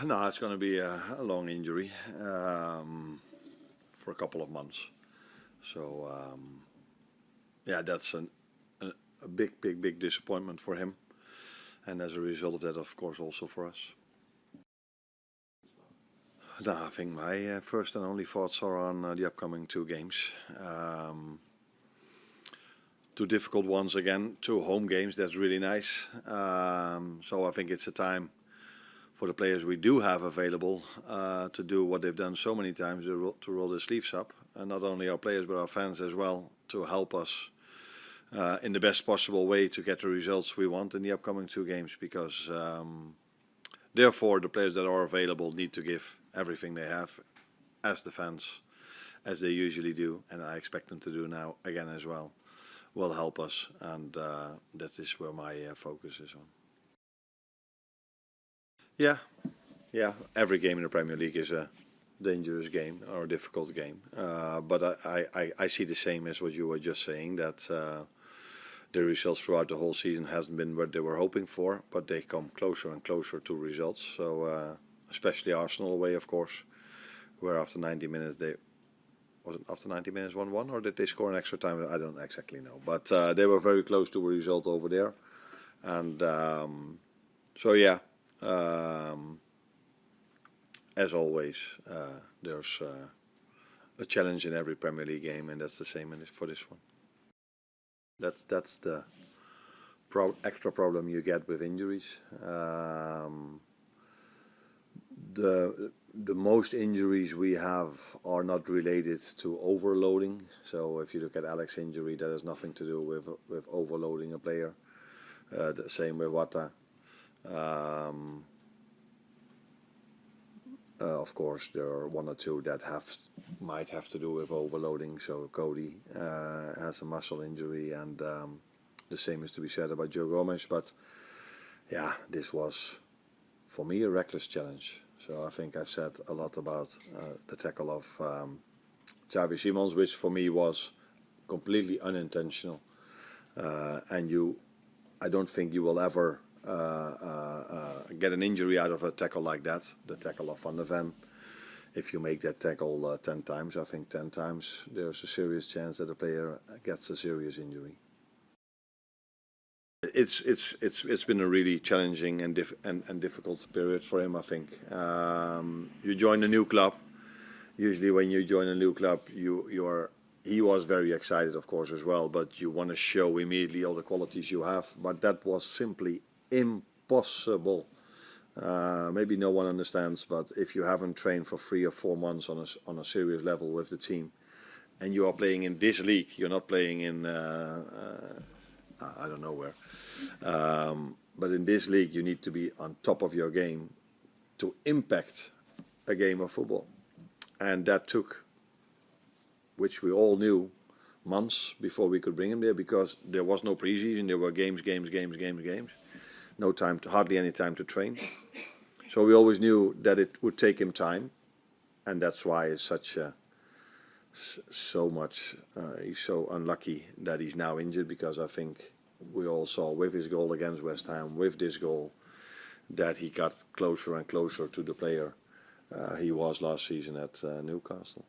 No, it's going to be a long injury for a couple of months. So, yeah, that's a big disappointment for him. And as a result of that, of course, also for us. No, I think my first and only thoughts are on the upcoming 2 games. 2 difficult ones again, 2 home games, that's really nice. So I think it's a time for the players we do have available to do what they've done so many times, to roll their sleeves up. And not only our players but our fans as well, to help us in the best possible way to get the results we want in the upcoming 2 games. Because therefore the players that are available need to give everything they have as the fans, as they usually do. And I expect them to do now again as well. Will help us, and that is where my focus is on. Yeah. Every game in the Premier League is a dangerous game or a difficult game. But I see the same as what you were just saying, that the results throughout the whole season hasn't been what they were hoping for, but they come closer and closer to results. So especially Arsenal away, of course, where after 90 minutes was it after 90 minutes 1-1, or did they score an extra time? I don't exactly know, but they were very close to a result over there. And so yeah, as always, there's a challenge in every Premier League game, and that's the same for this one. That's the extra problem you get with injuries. The most injuries we have are not related to overloading. So if you look at Alex's injury, that has nothing to do with overloading a player. The same with Wata. Of course, there are 1 or 2 that might have to do with overloading. So Cody has a muscle injury, and the same is to be said about Joe Gomez. But yeah, this was for me a reckless challenge. So I think I've said a lot about the tackle of Xavi Simons, which for me was completely unintentional. And I don't think you will ever get an injury out of a tackle like that, the tackle of Van der Ven. If you make that tackle 10 times, I think 10 times there's a serious chance that the player gets a serious injury. It's been a really challenging and difficult period for him, I think. You join a new club. Usually when you join a new club, he was very excited, of course, as well, but you want to show immediately all the qualities you have. But that was simply impossible. Maybe no one understands, but if you haven't trained for 3 or 4 months on a serious level with the team, and you are playing in this league, you're not playing in I don't know where, but in this league you need to be on top of your game to impact a game of football, and that took, which we all knew, months before we could bring him there, because there was no preseason. There were games. No time hardly any time to train. So we always knew that it would take him time, and that's why it's he's so unlucky that he's now injured, because I think we all saw with his goal against West Ham, with this goal, that he got closer and closer to the player he was last season at Newcastle.